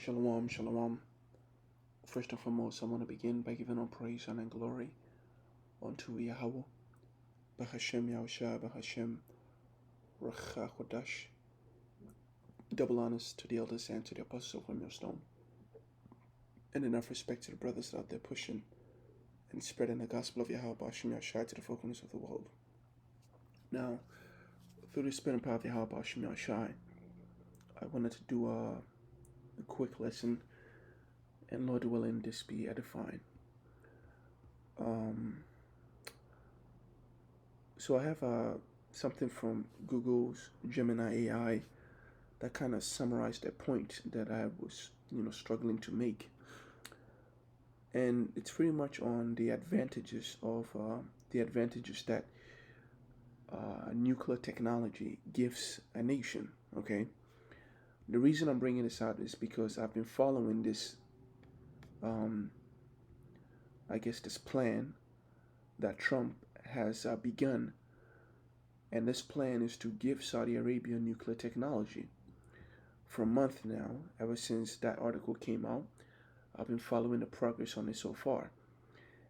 Shalom, shalom. First and foremost, I want to begin by giving all praise and glory unto Yahweh, Bahashem Yahushua, Bahashem Rachakodash. Double honors to the elders and to the apostles of Millstone. And enough respect to the brothers out there pushing and spreading the gospel of Yahweh, Bahashem Yahushua, to the four corners of the world. Now, through the spirit and power of Yahweh, Bahashem Yahushua, I wanted to do a quick lesson, and Lord willing, this be edifying. So I have something from Google's Gemini AI that kind of summarized a point that I was, struggling to make. And it's pretty much on the advantages that nuclear technology gives a nation. Okay. The reason I'm bringing this out is because I've been following this, this plan that Trump has begun. And this plan is to give Saudi Arabia nuclear technology. For a month now, ever since that article came out, I've been following the progress on it so far.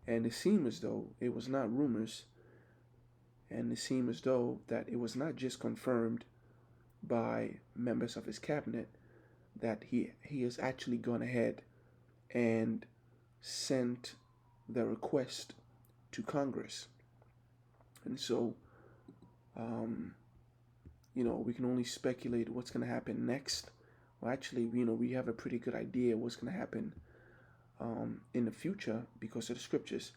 And it seemed as though it was not rumors, and it seemed as though that it was not just confirmed by members of his cabinet, that he has actually gone ahead and sent the request to Congress. And so, we can only speculate what's going to happen next. Well, actually, we have a pretty good idea what's going to happen in the future because of the scriptures.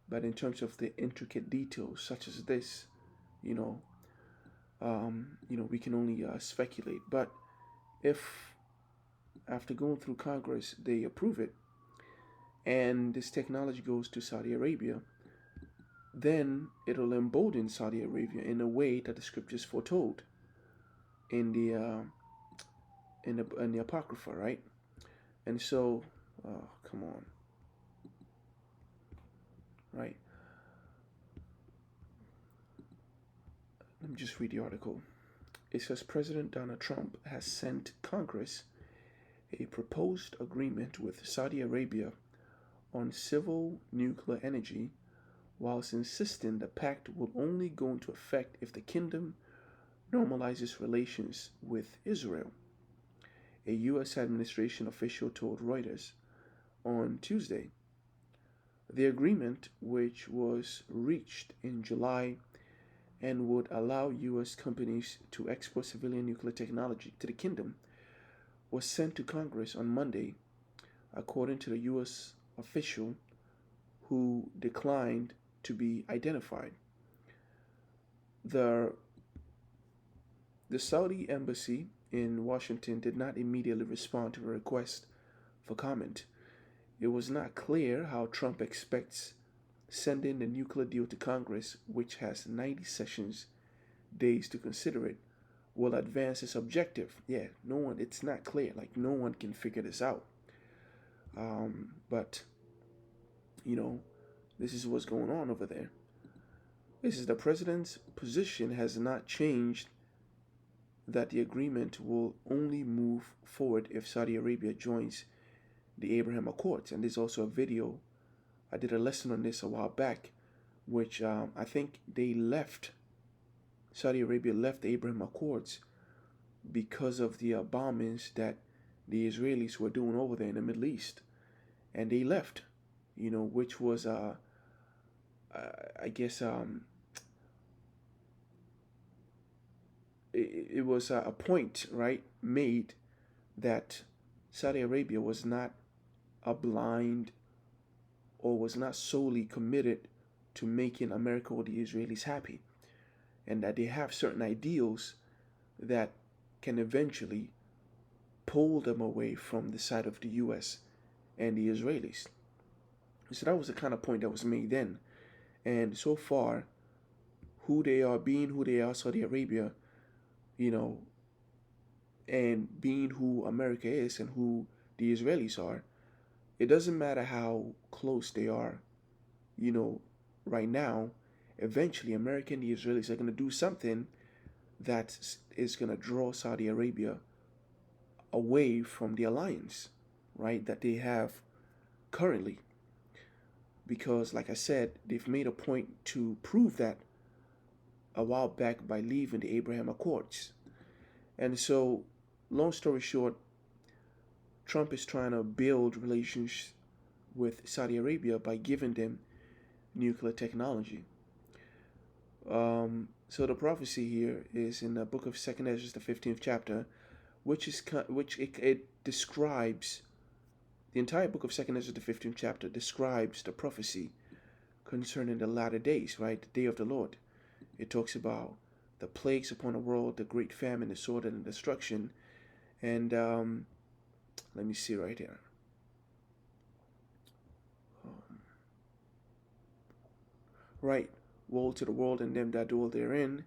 But in terms of the intricate details, such as this, we can only speculate. But if after going through Congress, they approve it, and this technology goes to Saudi Arabia, then it'll embolden Saudi Arabia in a way that the scriptures foretold in the Apocrypha, right? And so, come on, right? Let me just read the article. It says President Donald Trump has sent Congress a proposed agreement with Saudi Arabia on civil nuclear energy, whilst insisting the pact will only go into effect if the kingdom normalizes relations with Israel. A U.S. administration official told Reuters on Tuesday. The agreement, which was reached in July and would allow U.S. companies to export civilian nuclear technology to the kingdom, was sent to Congress on Monday, according to the U.S. official who declined to be identified. The Saudi embassy in Washington did not immediately respond to a request for comment. It was not clear how Trump expects sending the nuclear deal to Congress, which has 90 sessions days to consider it, will advance its objective. It's not clear. No one can figure this out. But this is what's going on over there. This is the president's position has not changed, that the agreement will only move forward if Saudi Arabia joins the Abraham Accords. And there's also a video. I did a lesson on this a while back, which I think Saudi Arabia left the Abraham Accords because of the bombings that the Israelis were doing over there in the Middle East. And they left, which was, it was a point, right, made that Saudi Arabia was not a blind or was not solely committed to making America or the Israelis happy, and that they have certain ideals that can eventually pull them away from the side of the U.S. and the Israelis. So that was the kind of point that was made then. And so far, being who they are, Saudi Arabia, and being who America is and who the Israelis are, it doesn't matter how close they are, right now. Eventually, America and the Israelis are going to do something that is going to draw Saudi Arabia away from the alliance, right, that they have currently. Because, like I said, they've made a point to prove that a while back by leaving the Abraham Accords. And so, long story short, Trump is trying to build relations with Saudi Arabia by giving them nuclear technology. So the prophecy here is in the book of Second Ezra, the 15th chapter, which it describes the entire book of Second Ezra, the 15th chapter, describes the prophecy concerning the latter days, right, the day of the Lord. It talks about the plagues upon the world, the great famine, the sword, and the destruction. And let me see right here. Right, woe to the world and them that dwell therein.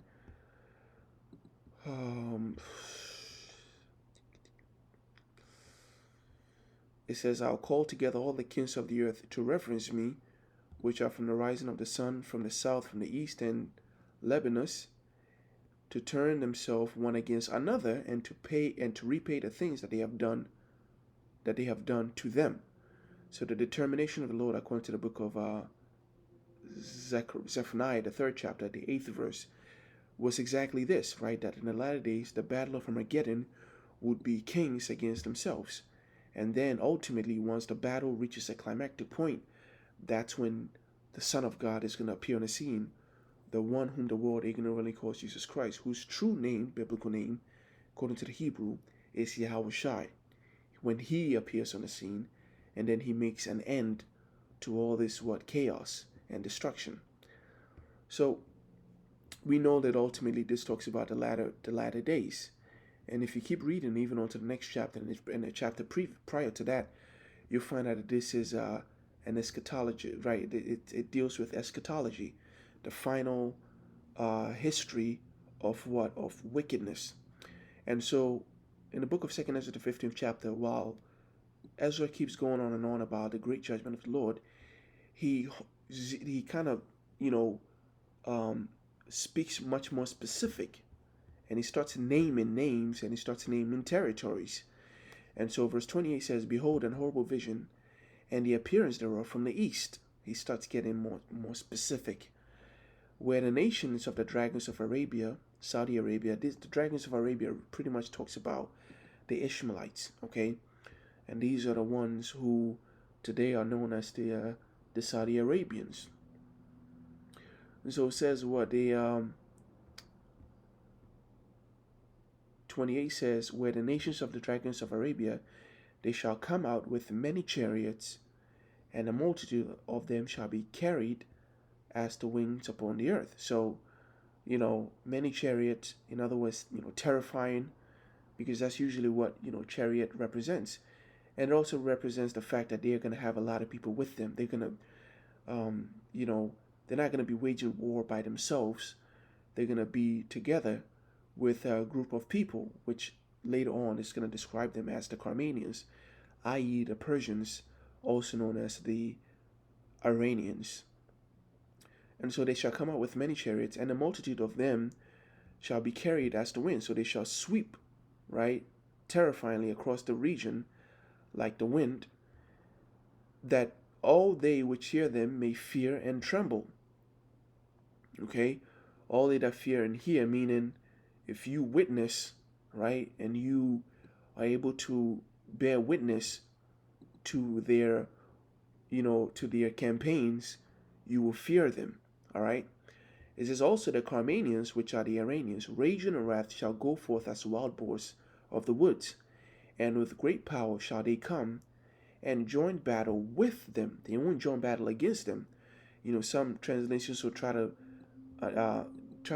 It says, I'll call together all the kings of the earth to reverence me, which are from the rising of the sun, from the south, from the east, and Lebanus, to turn themselves one against another, and to pay and to repay the things that they have done to them. So the determination of the Lord, according to the book of Zephaniah, the 3rd chapter, the 8th verse, was exactly this, right? That in the latter days, the battle of Armageddon would be kings against themselves. And then ultimately, once the battle reaches a climactic point, that's when the Son of God is going to appear on the scene, the one whom the world ignorantly calls Jesus Christ, whose true name, biblical name, according to the Hebrew, is Yahweh Shai. When he appears on the scene, and then he makes an end to all this chaos and destruction. So we know that ultimately this talks about the latter days. And if you keep reading even on to the next chapter, and the chapter prior to that, you'll find out that this is an eschatology, right? It deals with eschatology, the final history of wickedness. And so in the book of 2nd Ezra, the 15th chapter, while Ezra keeps going on and on about the great judgment of the Lord, he kind of, speaks much more specific, and he starts naming names, and he starts naming territories. And so verse 28 says, behold, an horrible vision, and the appearance thereof from the east. He starts getting more specific, where the nations of the dragons of Arabia, Saudi Arabia, the dragons of Arabia pretty much talks about the Ishmaelites, okay? And these are the ones who today are known as the Saudi Arabians. And so it says what? 28 says, where the nations of the dragons of Arabia, they shall come out with many chariots, and a multitude of them shall be carried as the wings upon the earth. So, many chariots, in other words, terrifying, because that's usually what, chariot represents. And it also represents the fact that they're going to have a lot of people with them. They're going to, they're not going to be waging war by themselves. They're going to be together with a group of people, which later on is going to describe them as the Carmanians, i.e. the Persians, also known as the Iranians. And so they shall come out with many chariots, and a multitude of them shall be carried as the wind. So they shall sweep, right, terrifyingly across the region like the wind, that all they which hear them may fear and tremble. Okay? All they that fear and hear, meaning if you witness, right, and you are able to bear witness to their, to their campaigns, you will fear them. All right? It says also the Carmanians, which are the Iranians, raging in wrath shall go forth as wild boars of the woods, and with great power shall they come and join battle with them. They won't join battle against them. Some translations will try to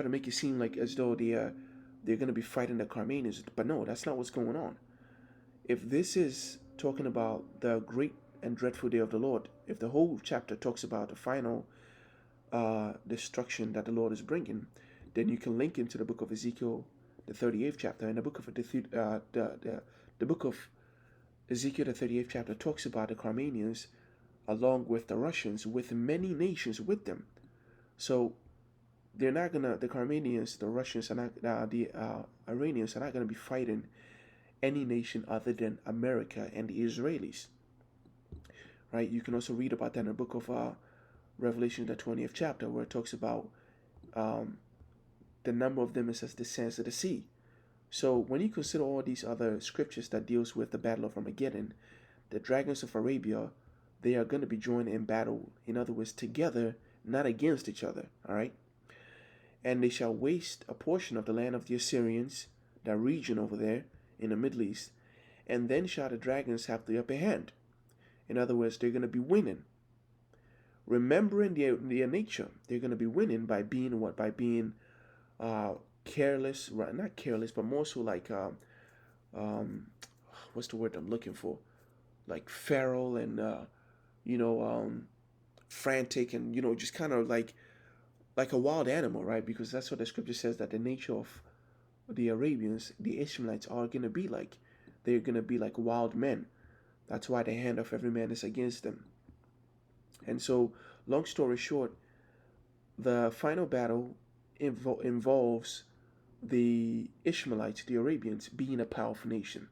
make it seem like as though they're going to be fighting the Carmanians, but no, that's not what's going on. If this is talking about the great and dreadful day of the Lord, if the whole chapter talks about the final destruction that the Lord is bringing, then you can link into the book of Ezekiel, the 38th chapter, and the book of the book of Ezekiel, the 38th chapter, talks about the Carmanians along with the Russians, with many nations with them. So they're not gonna, the Carmanians, the Russians, are not, the Iranians are not gonna be fighting any nation other than America and the Israelis. Right? You can also read about that in the book of Revelation, the 20th chapter, where it talks about um, the number of them is as the sands of the sea. So when you consider all these other scriptures that deals with the battle of Armageddon, the dragons of Arabia, they are going to be joined in battle. In other words, together, not against each other. All right. And they shall waste a portion of the land of the Assyrians, that region over there in the Middle East, and then shall the dragons have the upper hand. In other words, they're going to be winning. Remembering their nature, they're going to be winning by being what? By being careless, right? Not careless, but more so like um, what's the word I'm looking for? Like feral and you know frantic and just kind of like a wild animal, right? Because that's what the scripture says, that the nature of the Arabians, the Ishmaelites, are going to be like. They're going to be like wild men. That's why the hand of every man is against them. And so, long story short, the final battle involves the Ishmaelites, the Arabians, being a powerful nation.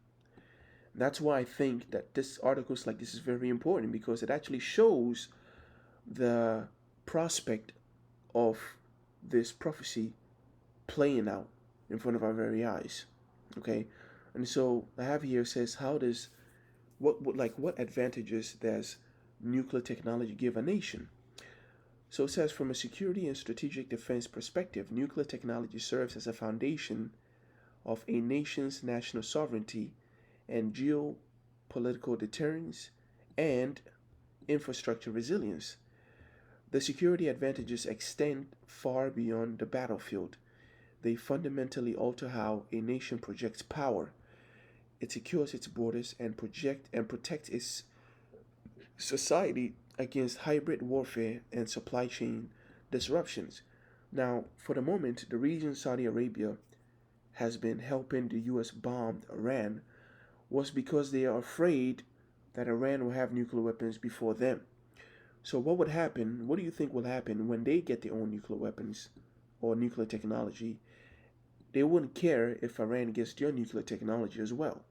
That's why I think that this articles like this is very important, because it actually shows the prospect of this prophecy playing out in front of our very eyes. Okay, and so I have here says, how does what advantages does nuclear technology give a nation? So it says, from a security and strategic defense perspective, nuclear technology serves as a foundation of a nation's national sovereignty and geopolitical deterrence and infrastructure resilience. The security advantages extend far beyond the battlefield. They fundamentally alter how a nation projects power. It secures its borders and protects its society against hybrid warfare and supply chain disruptions. Now, for the moment, the reason Saudi Arabia has been helping the US bomb Iran was because they are afraid that Iran will have nuclear weapons before them. So what would happen? What do you think will happen when they get their own nuclear weapons or nuclear technology? They wouldn't care if Iran gets their nuclear technology as well.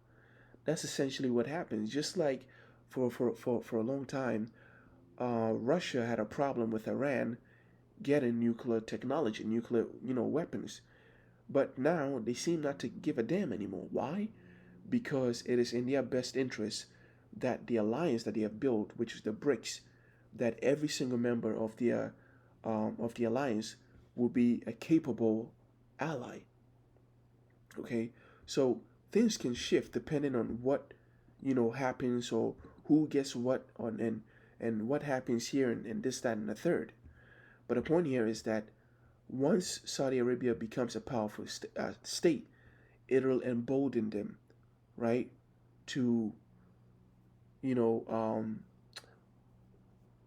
That's essentially what happens. Just like for a long time, Russia had a problem with Iran getting nuclear technology, nuclear weapons. But now they seem not to give a damn anymore. Why? Because it is in their best interest that the alliance that they have built, which is the BRICS, that every single member of the alliance will be a capable ally. Okay, so things can shift depending on what happens, or who gets what on, and what happens here, and this, that, and the third. But the point here is that once Saudi Arabia becomes a powerful state, it'll embolden them, right, to you know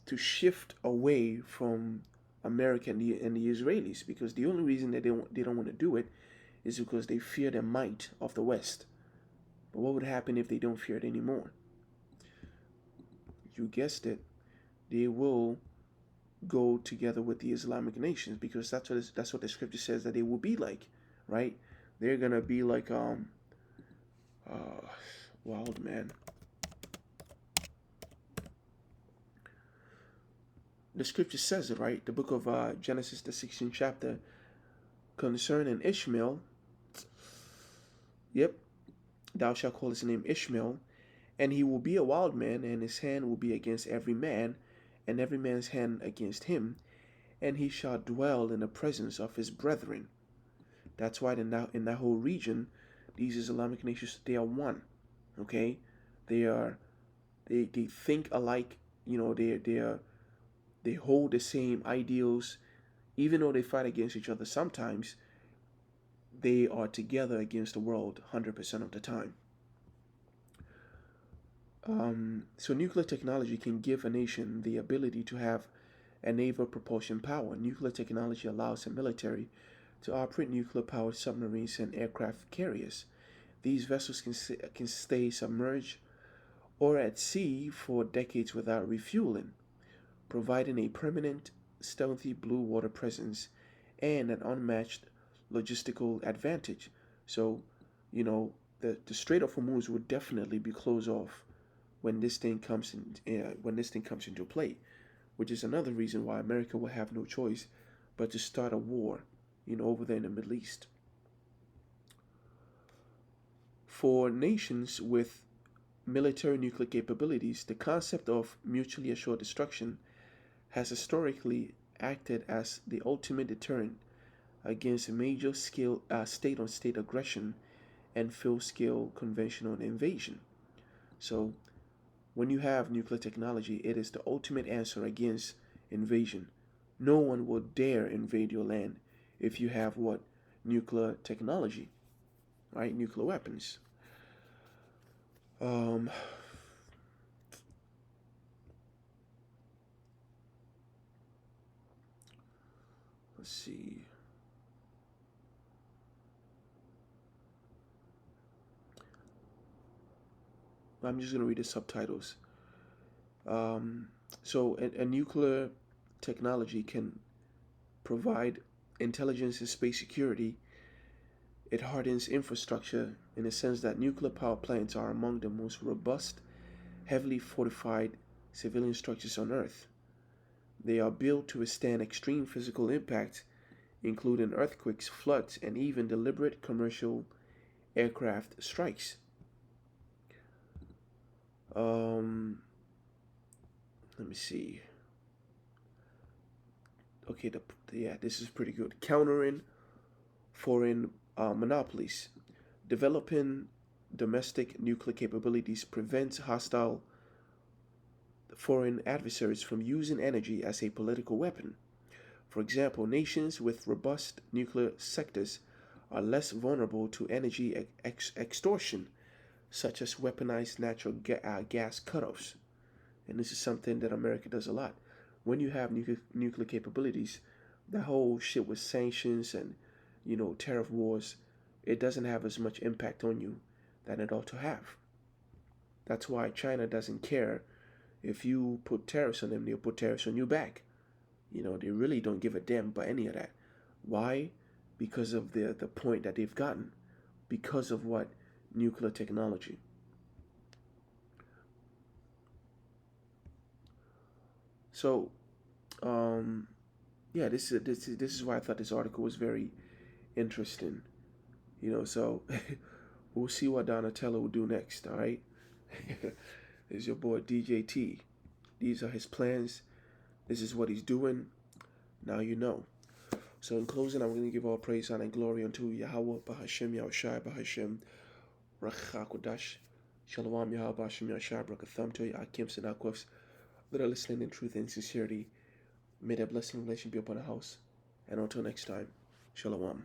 to shift away from America and the Israelis, because the only reason that they don't want to do it is because they fear the might of the West. But what would happen if they don't fear it anymore? You guessed it, they will go together with the Islamic nations, because that's what the scripture says that they will be like, right? They're gonna be like uh, wild man. The scripture says it, right? The book of Genesis, the 16th chapter, concerning Ishmael. Yep, thou shalt call his name Ishmael, and he will be a wild man, and his hand will be against every man, and every man's hand against him, and he shall dwell in the presence of his brethren. That's why in that whole region, these Islamic nations, they are one. Okay, they think alike. They hold the same ideals, even though they fight against each other sometimes. They are together against the world 100% of the time. So nuclear technology can give a nation the ability to have a naval propulsion power. Nuclear technology allows the military to operate nuclear-powered submarines and aircraft carriers. These vessels can stay submerged or at sea for decades without refueling, providing a permanent, stealthy blue water presence and an unmatched logistical advantage. So, you know, the Strait of Hormuz would definitely be closed off when this thing comes into play, which is another reason why America will have no choice but to start a war, over there in the Middle East. For nations with military nuclear capabilities, the concept of mutually assured destruction has historically acted as the ultimate deterrent against major scale state-on-state aggression and full-scale conventional invasion. So, when you have nuclear technology, it is the ultimate answer against invasion. No one will dare invade your land if you have what? Nuclear technology, right? Nuclear weapons. Um, let's see. I'm just going to read the subtitles. Um, so, a nuclear technology can provide intelligence and space security. It hardens infrastructure in the sense that nuclear power plants are among the most robust, heavily fortified civilian structures on Earth. They are built to withstand extreme physical impact, including earthquakes, floods, and even deliberate commercial aircraft strikes. Um, let me see. Okay, yeah, this is pretty good. Countering foreign monopolies. Developing domestic nuclear capabilities prevents hostile foreign adversaries from using energy as a political weapon. For example, nations with robust nuclear sectors are less vulnerable to energy extortion, such as weaponized natural gas cutoffs. And this is something that America does a lot. When you have nuclear capabilities, the whole shit with sanctions and, tariff wars, it doesn't have as much impact on you than it ought to have. That's why China doesn't care if you put tariffs on them, they'll put tariffs on you back. They really don't give a damn about any of that. Why? Because of the point that they've gotten. Because of what? Nuclear technology. So, yeah, this is why I thought this article was very interesting. So we'll see what Donatello will do next. All right, this is your boy DJT. These are his plans. This is what he's doing. Now you know. So in closing, I'm going to give all praise, honor, and glory unto Yahweh, Bahashem, Yahushai, Bahashem, Rachakodash, Shalom, Yahweh, Bahashem, Yahushai, Brakatham, to Akim, Sedakwefs, that are listening in truth and sincerity. May that blessing and relation be upon the house. And until next time, Shalom.